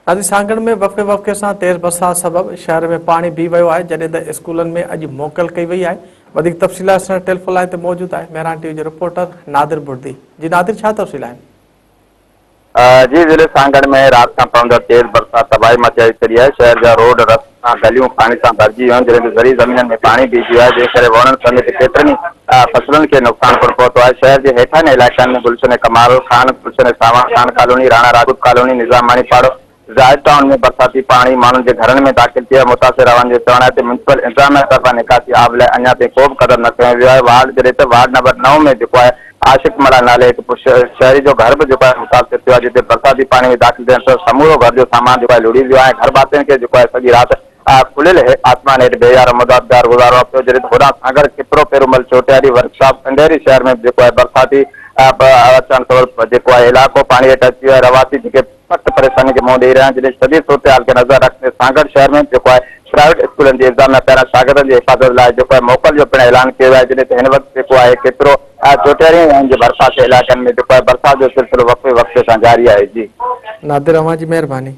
आज सांगड़ में वफ़े वफ़े से तेज़ बरसात सबब शहर में पानी भी वियो है, जॾहिं त स्कूलनि में अॼु मोकल कई वई आहे। वधीक तफ़सीलात सां टेलीफोन लाइन ते मौजूद आहे मेहरान टीवी जो रिपोर्टर नादिर बुर्दी। जी नादिर, छा तफ़सील आहिनि? जी, जिले सांगड़ में रात खां पवंदड़ तेज बरसात तबाही मचाई छड़ी है। शहर जा रोड रस्ता गलियों पानी से भरिजी वियूं आहिनि, जॾहिं ज़री ज़मीन में पानी बीहजी वियो आहे, जंहिं करे वणनि समेत केतिरनि फसलुनि खे नुक़सान पिणु पहुतो आहे। शहर जे हेठाणे इलाइक़नि में गुलशन कमाल खान, गुलशन सावण खान कॉलोनी, राणा राजपूत कॉलोनी, निज़ाम मानी पाड़ो, जायद टाउन में बरसाती पानी माण्हुनि जे घरनि में दाख़िल थी वियो आहे। मुतासिर रहनि जो चवणु आहे त म्यूनिसिपल इंतज़ामिया तरफ़ां निकासी आब लाइ अञा ताईं को बि क़दम न खयो वियो आहे। वार्ड नंबर 9 में जेको आहे आशिक मला नाले हिकु शहरी जो घर बि जेको आहे मुतासिर थियो आहे, जिते बरसाती पानी में दाख़िल थियण सां समूरो घर जो सामान जेको आहे लुड़ी वियो आहे। घर भातियुनि खे जेको आहे सॼी राति खुलियल आसमान हेठि बेयार मददगार गुज़ारो पियो, जॾहिं होॾां सागर किपरो पेरूमल चोटियारी वर्कशॉप अंधेरी शहर में जेको आहे बरसाती अचण सबबि जेको आहे इलाइक़ो पाणी हेठि अची वियो आहे। रवासी जेके सख़्त परेशानी खे मुंहुं ॾेई रहिया आहिनि, जॾहिं शदीद सूरत खे नज़र रखंदे सांगड़ शहर में जेको आहे प्राइवेट स्कूलनि जे इंतज़ामिया पहिरां शागिर्दनि जी हिफ़ाज़त लाइ जेको आहे मोकल जो पिणु ऐलान कयो आहे, जॾहिं त हिन वक़्तु जेको आहे केतिरो चोटियारी जे भरिसां जे इलाइक़नि में जेको आहे बरसात जो सिलसिलो वक़्फ़े वक़्फ़े सां जारी आहे। जी नादिर, अवां जी महिरबानी।